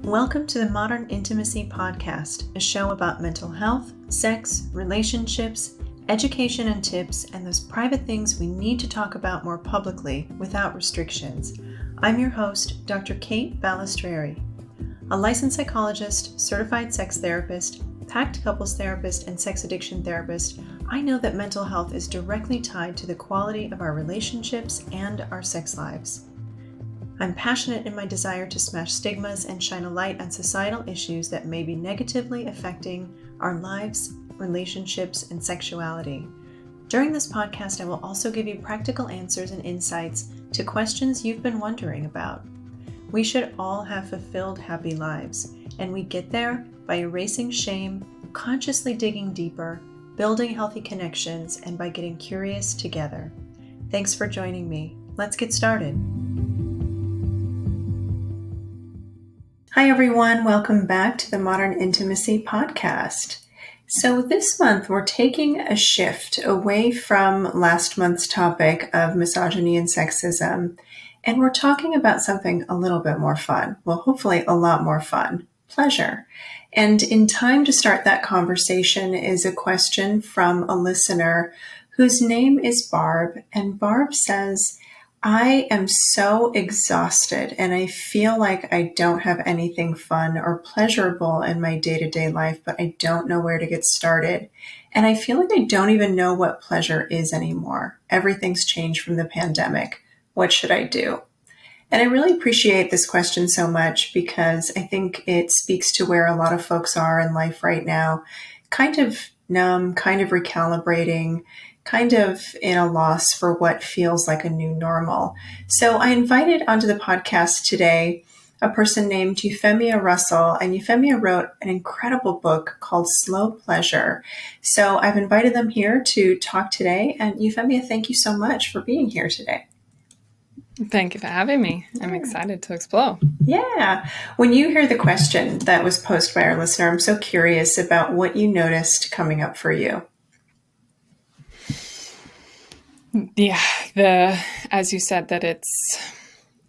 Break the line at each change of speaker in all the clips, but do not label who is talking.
Welcome to the Modern Intimacy Podcast, a show about mental health, sex, relationships, education and tips, and those private things we need to talk about more publicly without restrictions. I'm your host, Dr. Kate Balestrieri. A licensed psychologist, certified sex therapist, packed couples therapist, and sex addiction therapist, I know that mental health is directly tied to the quality of our relationships and our sex lives. I'm passionate in my desire to smash stigmas and shine a light on societal issues that may be negatively affecting our lives, relationships, and sexuality. During this podcast, I will also give you practical answers and insights to questions you've been wondering about. We should all have fulfilled, happy lives, and we get there by erasing shame, consciously digging deeper, building healthy connections, and by getting curious together. Thanks for joining me. Let's get started. Hi everyone, welcome back to the Modern Intimacy Podcast. So this month we're taking a shift away from last month's topic of misogyny and sexism, and we're talking about something a little bit more fun. Well, hopefully a lot more fun. Pleasure. And in time to start that conversation is a question from a listener whose name is Barb, and Barb says, I am so exhausted and I feel like I don't have anything fun or pleasurable in my day-to-day life, but I don't know where to get started. And I feel like I don't even know what pleasure is anymore. Everything's changed from the pandemic. What should I do? And I really appreciate this question so much because I think it speaks to where a lot of folks are in life right now, kind of numb, kind of recalibrating, kind of in a loss for what feels like a new normal. So I invited onto the podcast today a person named Euphemia Russell, and Euphemia wrote an incredible book called Slow Pleasure. So I've invited them here to talk today. And Euphemia, thank you so much for being here today.
Thank you for having me. I'm excited to explore.
Yeah. When you hear the question that was posed by our listener, I'm so curious about what you noticed coming up for you.
Yeah, as you said, that it's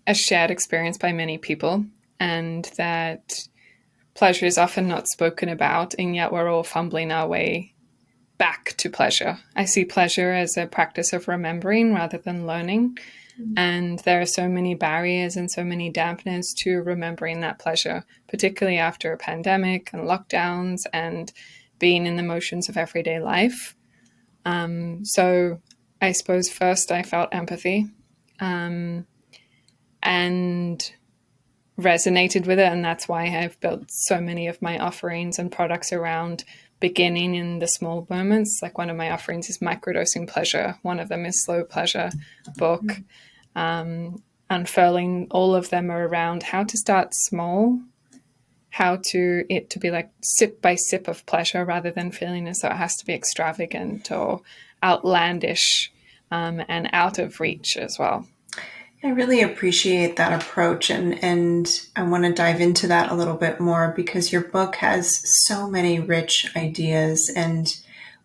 a shared experience by many people and that pleasure is often not spoken about, and yet we're all fumbling our way back to pleasure. I see pleasure as a practice of remembering rather than learning. And there are so many barriers and so many dampeners to remembering that pleasure, particularly after a pandemic and lockdowns and being in the motions of everyday life. So I suppose first I felt empathy and resonated with it. And that's why I've built so many of my offerings and products around beginning in the small moments. Like one of my offerings is microdosing pleasure. One of them is slow pleasure book. Unfurling all of them are around how to start small, how to be like sip by sip of pleasure rather than feeling as though it has to be extravagant or outlandish and out of reach as well.
I really appreciate that approach, and I want to dive into that a little bit more because your book has so many rich ideas and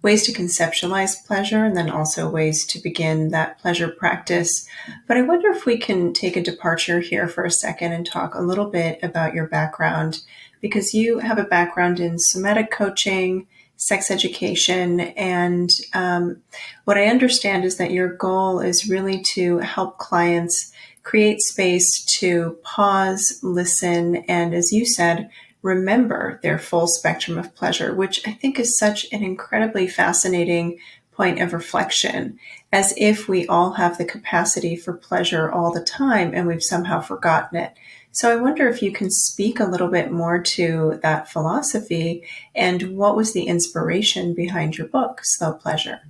ways to conceptualize pleasure and then also ways to begin that pleasure practice. But I wonder if we can take a departure here for a second and talk a little bit about your background, because you have a background in somatic coaching, sex education, and what I understand is that your goal is really to help clients create space to pause, listen, and as you said, remember their full spectrum of pleasure, which I think is such an incredibly fascinating point of reflection, as if we all have the capacity for pleasure all the time and we've somehow forgotten it. So I wonder if you can speak a little bit more to that philosophy and what was the inspiration behind your book, Slow Pleasure?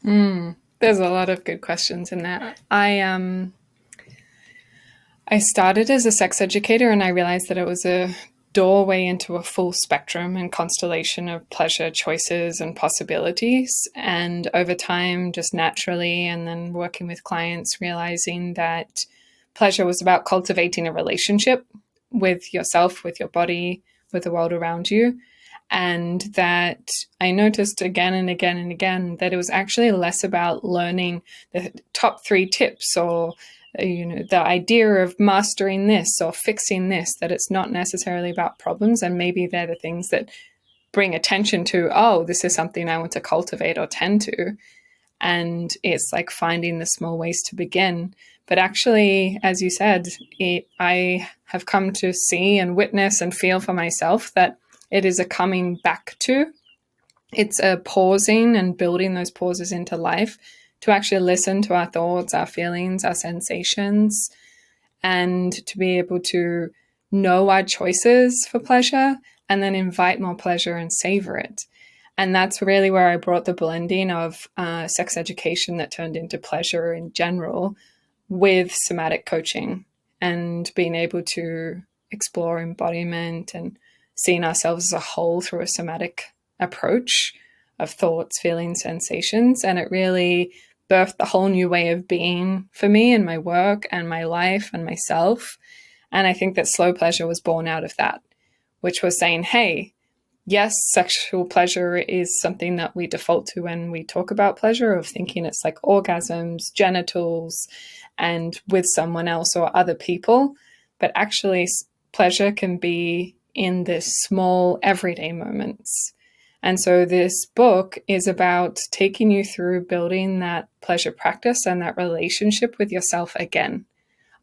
There's a lot of good questions in that. I started as a sex educator and I realized that it was a doorway into a full spectrum and constellation of pleasure choices and possibilities. And over time, just naturally, and then working with clients, realizing that pleasure was about cultivating a relationship with yourself, with your body, with the world around you. And that I noticed again and again and again that it was actually less about learning the top 3 tips or the idea of mastering this or fixing this, that it's not necessarily about problems, and maybe they're the things that bring attention to, oh, this is something I want to cultivate or tend to. And it's like finding the small ways to begin. But actually, as you said, I have come to see and witness and feel for myself that it is a coming back to. It's a pausing and building those pauses into life to actually listen to our thoughts, our feelings, our sensations, and to be able to know our choices for pleasure and then invite more pleasure and savor it. And that's really where I brought the blending of sex education that turned into pleasure in general with somatic coaching and being able to explore embodiment and seeing ourselves as a whole through a somatic approach of thoughts, feelings, sensations. And it really birthed a whole new way of being for me and my work and my life and myself. And I think that slow pleasure was born out of that, which was saying, hey, yes, sexual pleasure is something that we default to when we talk about pleasure, of thinking it's like orgasms, genitals, and with someone else or other people. But actually, pleasure can be in this small everyday moments. And so this book is about taking you through building that pleasure practice and that relationship with yourself again,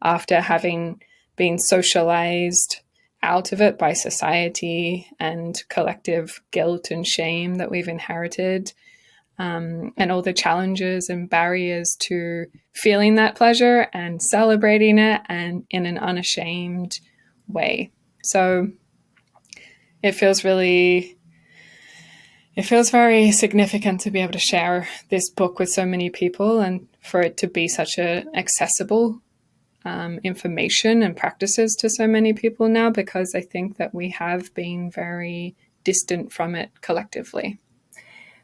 after having been socialized out of it by society and collective guilt and shame that we've inherited, and all the challenges and barriers to feeling that pleasure and celebrating it, and in an unashamed way. So it feels very significant to be able to share this book with so many people, and for it to be such an accessible information and practices to so many people now, because I think that we have been very distant from it collectively.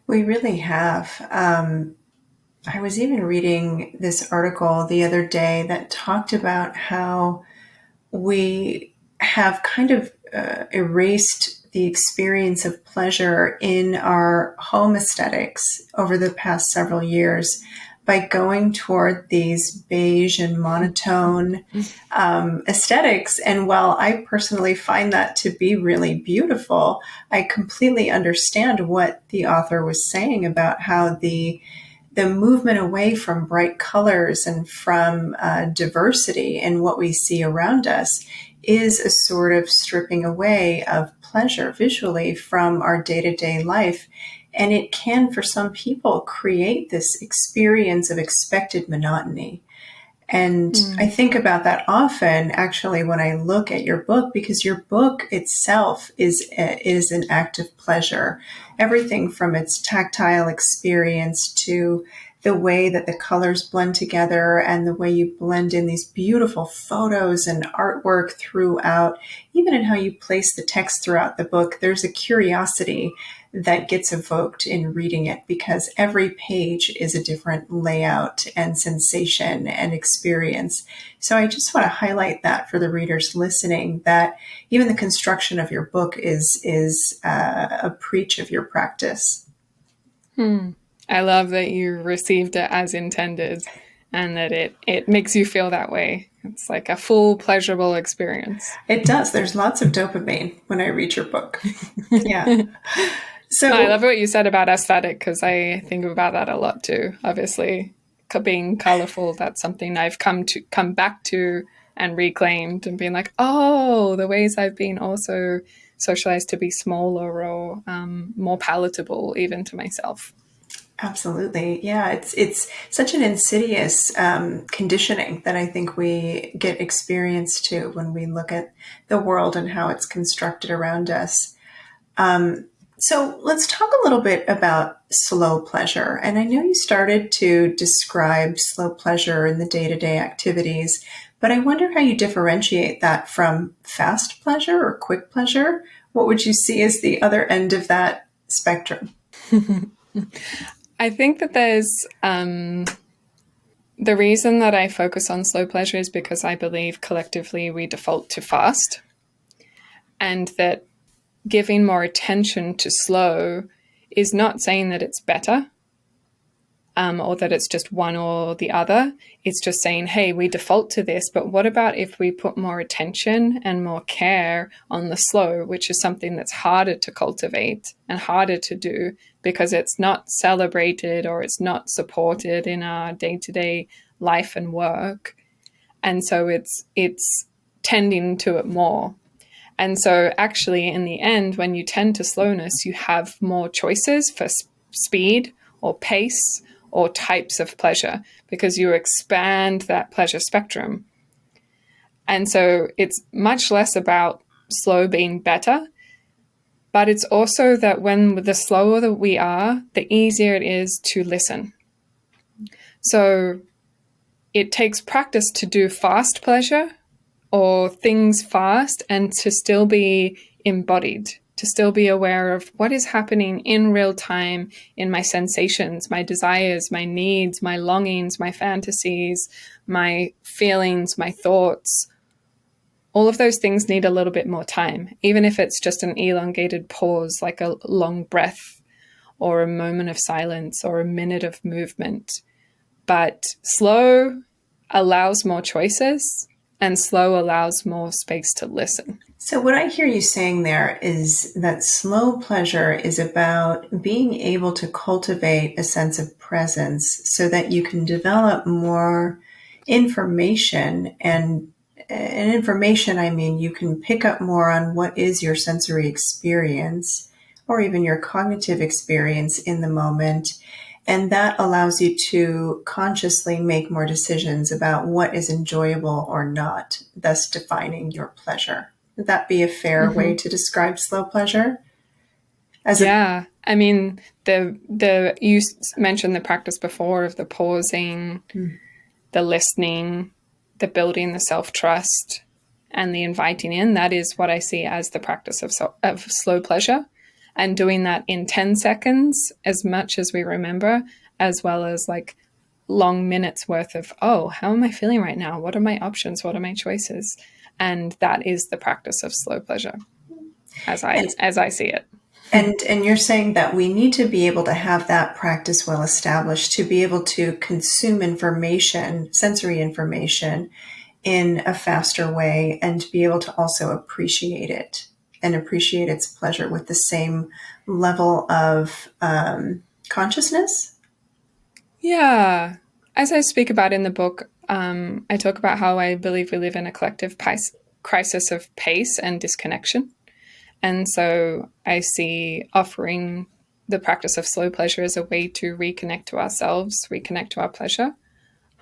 We really have. I was even reading this article the other day that talked about how we have kind of erased the experience of pleasure in our home aesthetics over the past several years by going toward these beige and monotone aesthetics. And while I personally find that to be really beautiful, I completely understand what the author was saying about how the movement away from bright colors and from diversity in what we see around us is a sort of stripping away of pleasure visually from our day-to-day life. And it can, for some people, create this experience of expected monotony. And I think about that often, actually, when I look at your book, because your book itself is an act of pleasure. Everything from its tactile experience to the way that the colors blend together and the way you blend in these beautiful photos and artwork throughout, even in how you place the text throughout the book, there's a curiosity that gets evoked in reading it, because every page is a different layout and sensation and experience. So I just want to highlight that for the readers listening, that even the construction of your book is a preach of your practice.
I love that you received it as intended and that it makes you feel that way. It's like a full pleasurable experience.
It does. There's lots of dopamine when I read your book. Yeah. So
I love what you said about aesthetic, because I think about that a lot too. Obviously, being colorful, that's something I've come back to and reclaimed, and being like, oh, the ways I've been also socialized to be smaller or more palatable even to myself.
Absolutely. Yeah, it's such an insidious conditioning that I think we get experienced to when we look at the world and how it's constructed around us. So let's talk a little bit about slow pleasure. And I know you started to describe slow pleasure in the day-to-day activities, but I wonder how you differentiate that from fast pleasure or quick pleasure. What would you see as the other end of that spectrum?
I think that there's the reason that I focus on slow pleasure is because I believe collectively we default to fast, and that giving more attention to slow is not saying that it's better. or that it's just one or the other. It's just saying, hey, we default to this, but what about if we put more attention and more care on the slow, which is something that's harder to cultivate and harder to do because it's not celebrated or it's not supported in our day-to-day life and work. And so it's tending to it more. And so actually in the end, when you tend to slowness, you have more choices for speed or pace or types of pleasure because you expand that pleasure spectrum. And so it's much less about slow being better, but it's also that when the slower that we are, the easier it is to listen. So it takes practice to do fast pleasure or things fast and to still be embodied, to still be aware of what is happening in real time in my sensations, my desires, my needs, my longings, my fantasies, my feelings, my thoughts. All of those things need a little bit more time, even if it's just an elongated pause, like a long breath or a moment of silence or a minute of movement. But slow allows more choices and slow allows more space to listen.
So what I hear you saying there is that slow pleasure is about being able to cultivate a sense of presence so that you can develop more information. And information, I mean, you can pick up more on what is your sensory experience or even your cognitive experience in the moment. And that allows you to consciously make more decisions about what is enjoyable or not, thus defining your pleasure. Would that be a fair way to describe slow pleasure?
I mean, you mentioned the practice before of the pausing, the listening, the building the self-trust, and the inviting in. That is what I see as the practice of slow pleasure. And doing that in 10 seconds, as much as we remember, as well as like long minutes worth of, oh, how am I feeling right now? What are my options? What are my choices? And that is the practice of slow pleasure, as I see it.
And you're saying that we need to be able to have that practice well established to be able to consume information, sensory information, in a faster way and to be able to also appreciate it and appreciate its pleasure with the same level of consciousness?
Yeah. As I speak about in the book, I talk about how I believe we live in a collective crisis of pace and disconnection. And so I see offering the practice of slow pleasure as a way to reconnect to ourselves, reconnect to our pleasure,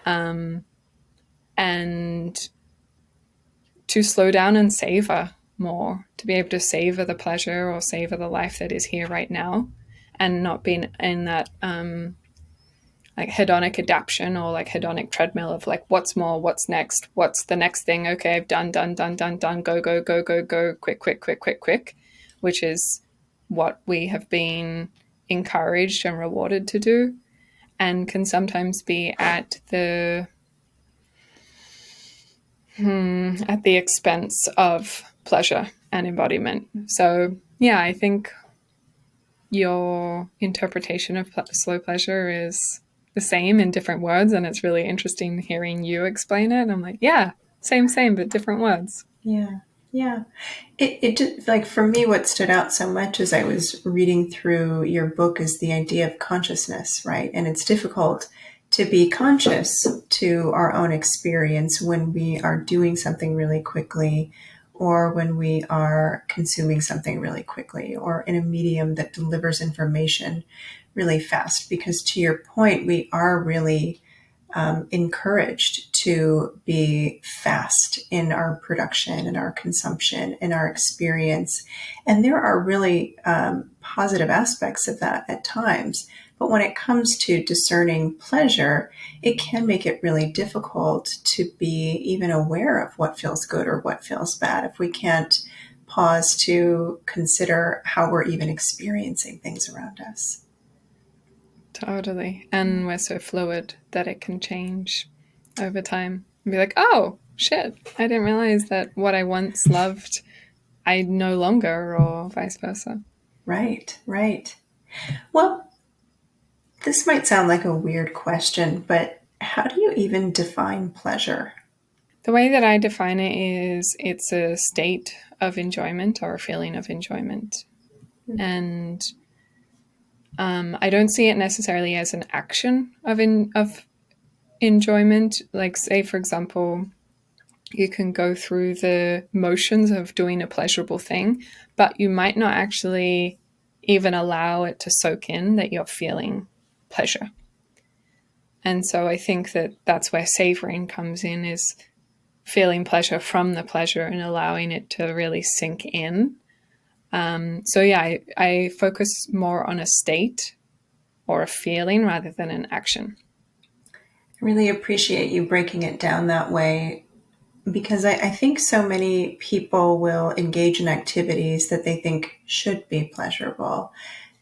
and to slow down and savor more, to be able to savor the pleasure or savor the life that is here right now and not being in that like hedonic adaptation or like hedonic treadmill of like, what's more, what's next, what's the next thing? Okay, I've done, go, quick, which is what we have been encouraged and rewarded to do and can sometimes be at the expense of pleasure and embodiment. So yeah, I think your interpretation of slow pleasure is the same in different words, and it's really interesting hearing you explain it. And I'm like, yeah, same, but different words.
Yeah. It just, like, for me, what stood out so much as I was reading through your book is the idea of consciousness, right? And it's difficult to be conscious to our own experience when we are doing something really quickly or when we are consuming something really quickly or in a medium that delivers information really fast. Because to your point, we are really encouraged to be fast in our production, in our consumption, in our experience. And there are really positive aspects of that at times. But when it comes to discerning pleasure, it can make it really difficult to be even aware of what feels good or what feels bad if we can't pause to consider how we're even experiencing things around us.
Totally. And we're so fluid that it can change over time and be like, oh, shit, I didn't realize that what I once loved, I no longer, or vice versa.
Right. Well, This might sound like a weird question, but how do you even define pleasure?
The way that I define it is it's a state of enjoyment or a feeling of enjoyment. And I don't see it necessarily as an action of enjoyment. Like, say, for example, you can go through the motions of doing a pleasurable thing, but you might not actually even allow it to soak in that you're feeling pleasure. And so I think that that's where savoring comes in, is feeling pleasure from the pleasure and allowing it to really sink in. So yeah, I focus more on a state or a feeling rather than an action.
I really appreciate you breaking it down that way because I think so many people will engage in activities that they think should be pleasurable,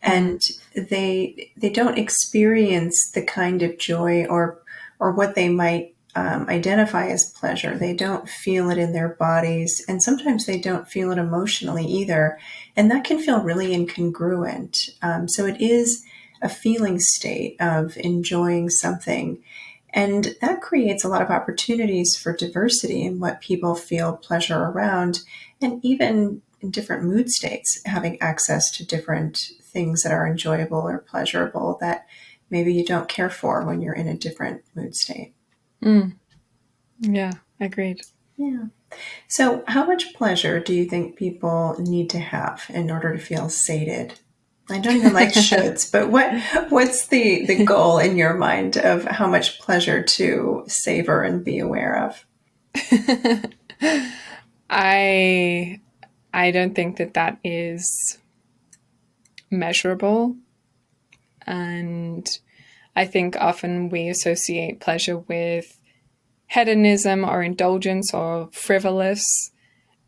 and they don't experience the kind of joy or what they might identify as pleasure. They don't feel it in their bodies, and sometimes they don't feel it emotionally either, and that can feel really incongruent. So it is a feeling state of enjoying something, and that creates a lot of opportunities for diversity in what people feel pleasure around, and even in different mood states, having access to different things that are enjoyable or pleasurable that maybe you don't care for when you're in a different mood state.
Yeah, agreed.
Yeah. So, how much pleasure do you think people need to have in order to feel sated? I don't even like shoulds, but what's the goal in your mind of how much pleasure to savor and be aware of?
I I don't think that that is measurable, and I think often we associate pleasure with hedonism or indulgence or frivolous,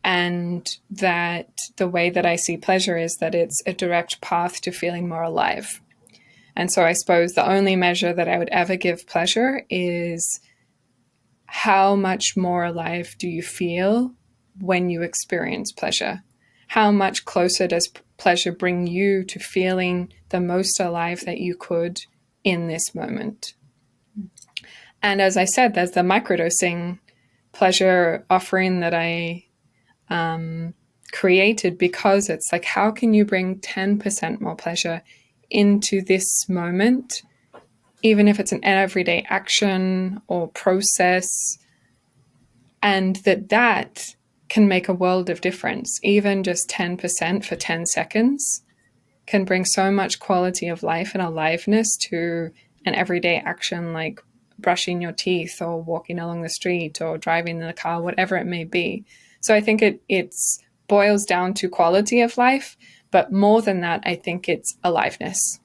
and that the way that I see pleasure is that it's a direct path to feeling more alive. And so I suppose the only measure that I would ever give pleasure is how much more alive do you feel when you experience pleasure? How much closer does pleasure bring you to feeling the most alive that you could in this moment? And as I said, there's the microdosing pleasure offering that I created, because it's like, how can you bring 10% more pleasure into this moment, even if it's an everyday action or process, and that can make a world of difference. Even just 10% for 10 seconds can bring so much quality of life and aliveness to an everyday action, like brushing your teeth or walking along the street or driving in the car, whatever it may be. So I think it's boils down to quality of life, but more than that, I think it's aliveness.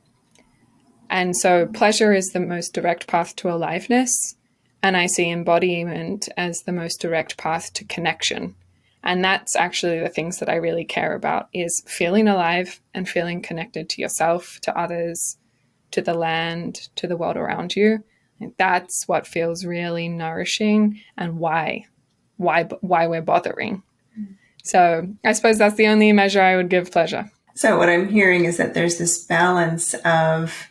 And so pleasure is the most direct path to aliveness, and I see embodiment as the most direct path to connection. And that's actually the things that I really care about, is feeling alive and feeling connected to yourself, to others, to the land, to the world around you. And that's what feels really nourishing, and why we're bothering. So I suppose that's the only measure I would give pleasure.
So, what I'm hearing is that there's this balance of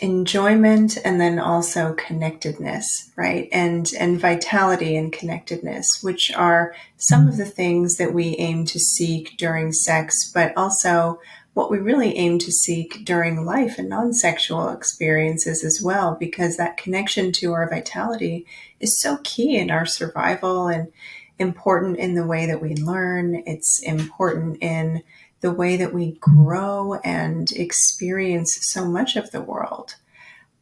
enjoyment and then also connectedness, right? And vitality and connectedness, which are some of the things that we aim to seek during sex, but also what we really aim to seek during life and non-sexual experiences as well, because that connection to our vitality is so key in our survival and important in the way that we learn. It's important in the way that we grow and experience so much of the world.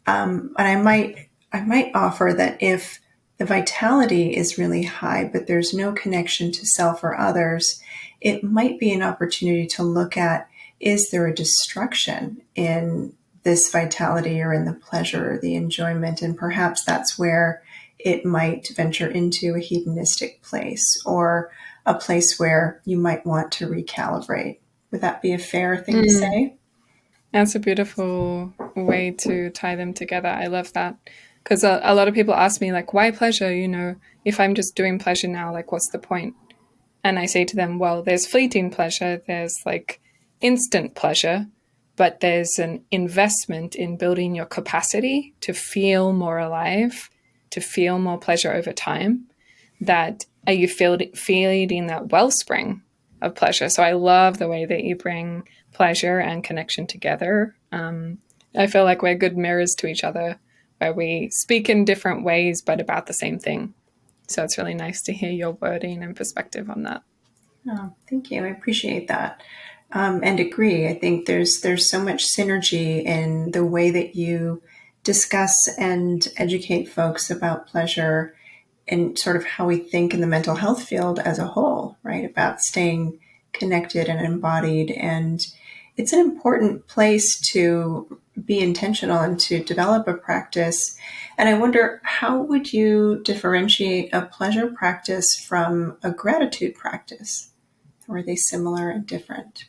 And I might offer that if the vitality is really high, but there's no connection to self or others, it might be an opportunity to look at, is there a destruction in this vitality or in the pleasure or the enjoyment? And perhaps that's where it might venture into a hedonistic place, or a place where you might want to recalibrate. Would that be a fair thing to say?
That's a beautiful way to tie them together. I love that. Because a lot of people ask me, like, why pleasure? If I'm just doing pleasure now, like, what's the point? And I say to them, well, there's fleeting pleasure, there's like instant pleasure, but there's an investment in building your capacity to feel more alive, to feel more pleasure over time. That are you feeding that wellspring of pleasure? So I love the way that you bring pleasure and connection together. I feel like we're good mirrors to each other, where we speak in different ways, but about the same thing. So it's really nice to hear your wording and perspective on that.
Oh, thank you. I appreciate that. And agree. I think there's so much synergy in the way that you discuss and educate folks about pleasure and sort of how we think in the mental health field as a whole, right? About staying connected and embodied. And it's an important place to be intentional and to develop a practice. And I wonder, how would you differentiate a pleasure practice from a gratitude practice? Or are they similar and different?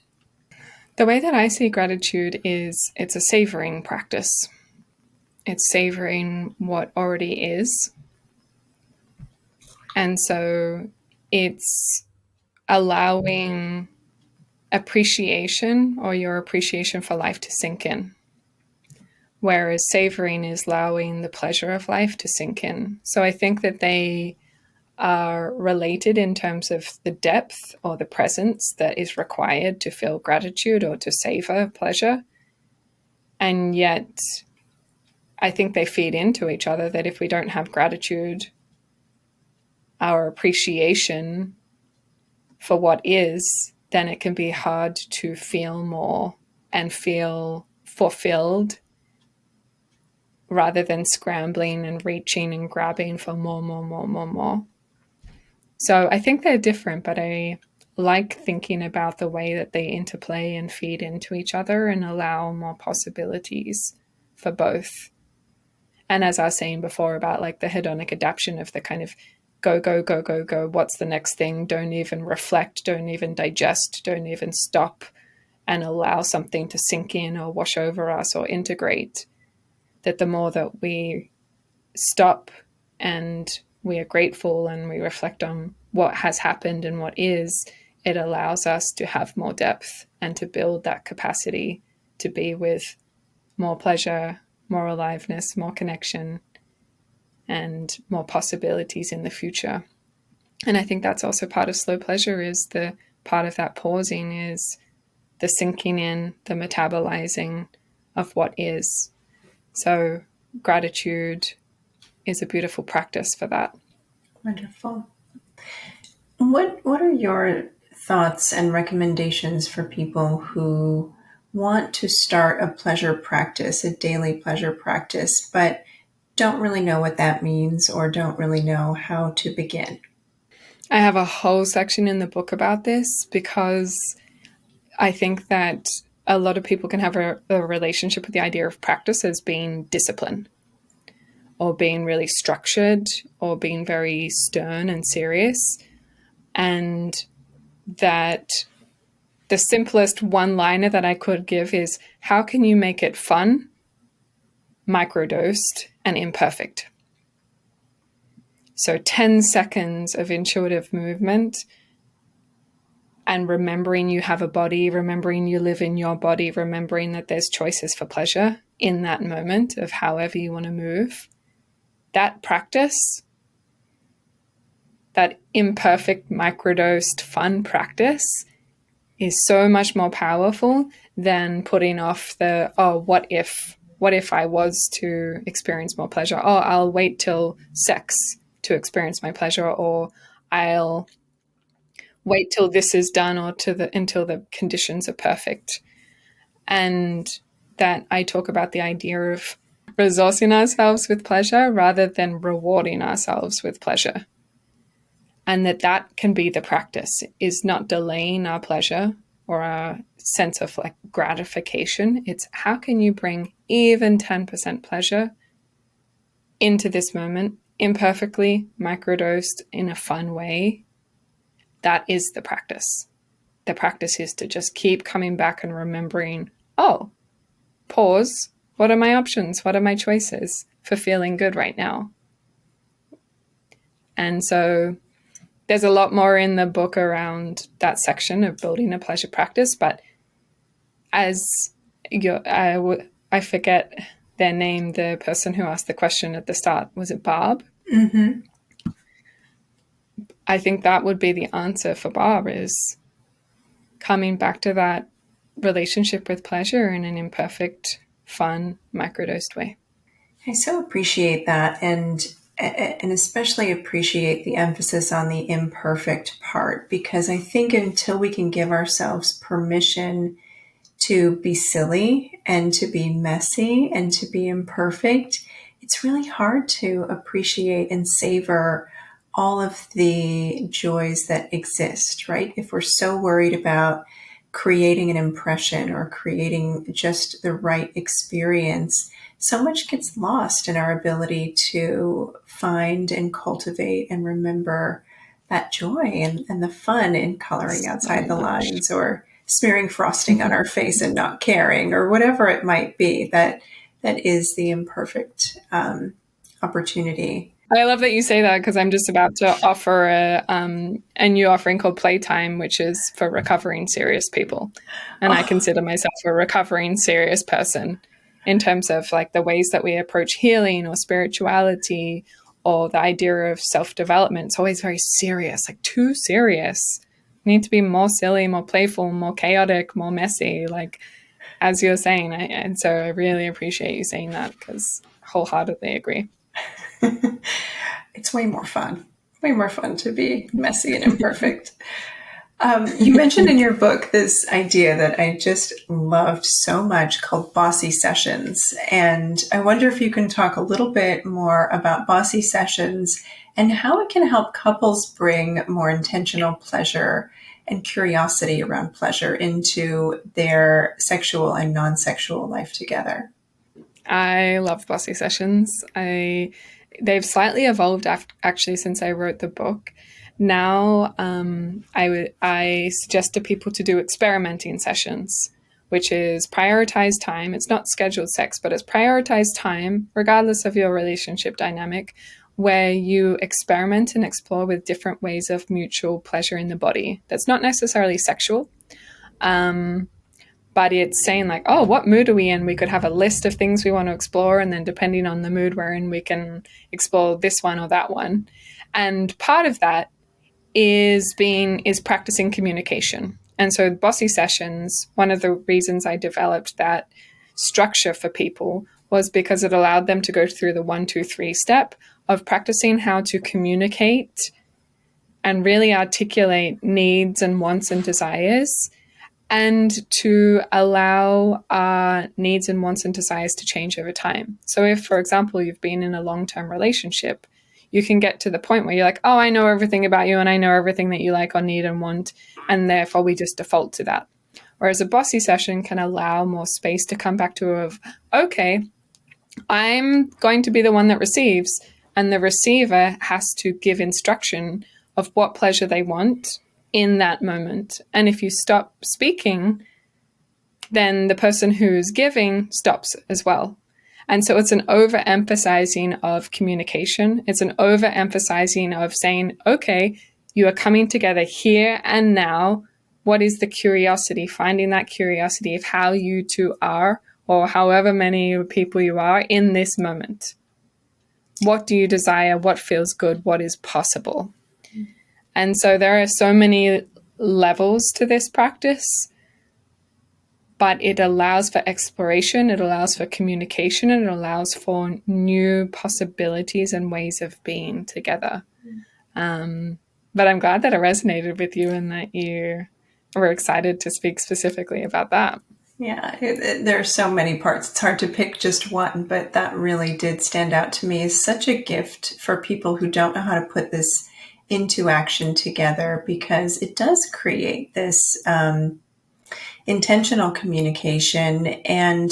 The way that I see gratitude is it's a savoring practice. It's savoring what already is. And so it's allowing appreciation or your appreciation for life to sink in. Whereas savoring is allowing the pleasure of life to sink in. So I think that they are related in terms of the depth or the presence that is required to feel gratitude or to savor pleasure. And yet, I think they feed into each other, that if we don't have gratitude, our appreciation for what is, then it can be hard to feel more and feel fulfilled rather than scrambling and reaching and grabbing for more. So I think they're different, but I like thinking about the way that they interplay and feed into each other and allow more possibilities for both. And as I was saying before about like the hedonic adaptation of the kind of go, what's the next thing? Don't even reflect, don't even digest, don't even stop and allow something to sink in or wash over us or integrate. That the more that we stop and we are grateful and we reflect on what has happened and what is, it allows us to have more depth and to build that capacity to be with more pleasure, more aliveness, more connection, and more possibilities in the future. And I think that's also part of slow pleasure, is the part of that pausing is the sinking in, the metabolizing of what is. So gratitude is a beautiful practice for that.
Wonderful. What are your thoughts and recommendations for people who want to start a pleasure practice, a daily pleasure practice, but don't really know what that means or don't really know how to begin?
I have a whole section in the book about this because I think that a lot of people can have a relationship with the idea of practice as being discipline or being really structured or being very stern and serious. And that the simplest one-liner that I could give is, how can you make it fun, microdosed, and imperfect? So 10 seconds of intuitive movement and remembering you have a body, remembering you live in your body, remembering that there's choices for pleasure in that moment of however you want to move. That practice, that imperfect, microdosed, fun practice is so much more powerful than putting off the, oh, what if I was to experience more pleasure? Oh, I'll wait till sex to experience my pleasure, or I'll wait till this is done, or until the conditions are perfect. And that I talk about the idea of resourcing ourselves with pleasure rather than rewarding ourselves with pleasure. And that can be the practice, is not delaying our pleasure or our sense of like gratification. It's how can you bring even 10% pleasure into this moment, imperfectly, microdosed in a fun way. That is the practice. The practice is to just keep coming back and remembering, oh, pause. What are my options? What are my choices for feeling good right now? And so there's a lot more in the book around that section of building a pleasure practice. But as I forget their name, the person who asked the question at the start. Was it Barb?
Mm-hmm.
I think that would be the answer for Barb, is coming back to that relationship with pleasure in an imperfect, fun, microdosed way.
I so appreciate that, and especially appreciate the emphasis on the imperfect part, because I think until we can give ourselves permission to be silly and to be messy and to be imperfect, it's really hard to appreciate and savor all of the joys that exist, right? If we're so worried about creating an impression or creating just the right experience, so much gets lost in our ability to find and cultivate and remember that joy and the fun in coloring outside the lines, or smearing frosting on our face and not caring, or whatever it might be that is the imperfect opportunity.
I love that you say that, because I'm just about to offer a new offering called Playtime, which is for recovering serious people. And I consider myself a recovering serious person in terms of like the ways that we approach healing or spirituality or the idea of self-development. It's always very serious, like too serious. We need to be more silly, more playful, more chaotic, more messy, like as you're saying. And so I really appreciate you saying that, because wholeheartedly agree.
It's way more fun to be messy and imperfect. You mentioned in your book this idea that I just loved so much called bossy sessions. And I wonder if you can talk a little bit more about bossy sessions and how it can help couples bring more intentional pleasure and curiosity around pleasure into their sexual and non-sexual life together.
I love bossy sessions. They've slightly evolved actually since I wrote the book. Now, I suggest to people to do experimenting sessions, which is prioritized time. It's not scheduled sex, but it's prioritized time, regardless of your relationship dynamic, where you experiment and explore with different ways of mutual pleasure in the body. That's not necessarily sexual. But it's saying like, oh, what mood are we in? We could have a list of things we want to explore, and then depending on the mood we're in, we can explore this one or that one. And part of that is practicing communication. And so bossy sessions, one of the reasons I developed that structure for people was because it allowed them to go through the 1, 2, 3 step of practicing how to communicate and really articulate needs and wants and desires, and to allow our needs and wants and desires to change over time. So if, for example, you've been in a long-term relationship, you can get to the point where you're like, oh, I know everything about you and I know everything that you like or need and want, and therefore we just default to that. Whereas a bossy session can allow more space to come back to okay, I'm going to be the one that receives, and the receiver has to give instruction of what pleasure they want in that moment. And if you stop speaking, then the person who's giving stops as well. And so it's an overemphasizing of communication. It's an overemphasizing of saying, okay, you are coming together here and now. What is the curiosity? Finding that curiosity of how you two are, or however many people you are in this moment. What do you desire? What feels good? What is possible? And so there are so many levels to this practice, but it allows for exploration, it allows for communication, and it allows for new possibilities and ways of being together. But I'm glad that it resonated with you and that you were excited to speak specifically about that.
Yeah, there are so many parts. It's hard to pick just one, but that really did stand out to me as such a gift for people who don't know how to put this into action together, because it does create this intentional communication, and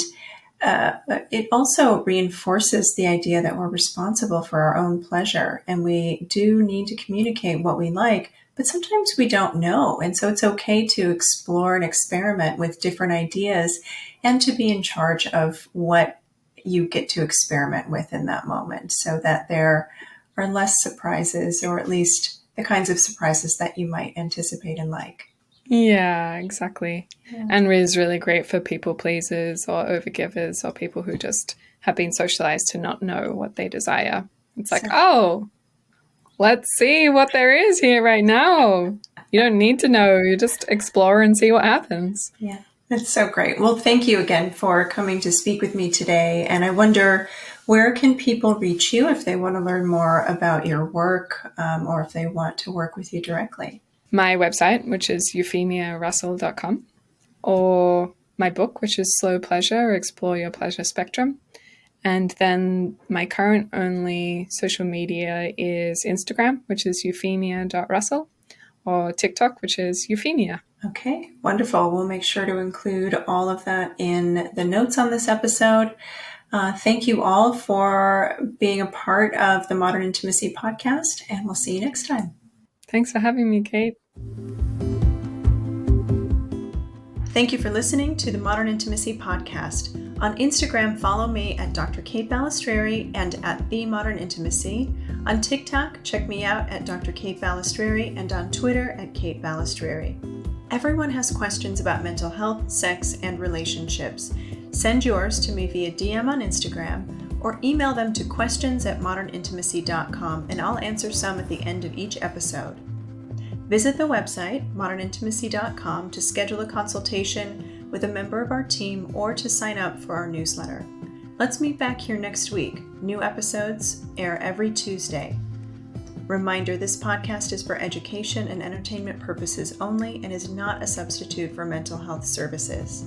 it also reinforces the idea that we're responsible for our own pleasure, and we do need to communicate what we like, but sometimes we don't know. And so it's okay to explore and experiment with different ideas and to be in charge of what you get to experiment with in that moment, so that there are less surprises, or at least the kinds of surprises that you might anticipate and like.
Yeah, exactly.
Yeah.
And is really great for people pleasers or overgivers or people who just have been socialized to not know what they desire. It's like,
So,
oh, let's see what there is here right now. You don't need to know. You just explore and see what happens.
yeah, that's so great. Well, thank you again for coming to speak with me today. And I wonder, where can people reach you if they want to learn more about your work or if they want to work with you directly?
My website, which is euphemiarussell.com, or my book, which is Slow Pleasure, Explore Your Pleasure Spectrum. And then my current only social media is Instagram, which is euphemia.russell, or TikTok, which is Euphemia.
Okay, wonderful. We'll make sure to include all of that in the notes on this episode. Thank you all for being a part of the Modern Intimacy podcast, and we'll see you next time.
Thanks for having me, Kate.
Thank you for listening to the Modern Intimacy podcast. On Instagram, follow me at Dr. Kate Balestrieri and at The Modern Intimacy. On TikTok, check me out at Dr. Kate Balestrieri and on Twitter at Kate Balestrieri. Everyone has questions about mental health, sex, and relationships. Send yours to me via DM on Instagram or email them to questions@modernintimacy.com and I'll answer some at the end of each episode. Visit the website, modernintimacy.com, to schedule a consultation with a member of our team or to sign up for our newsletter. Let's meet back here next week. New episodes air every Tuesday. Reminder, this podcast is for education and entertainment purposes only and is not a substitute for mental health services.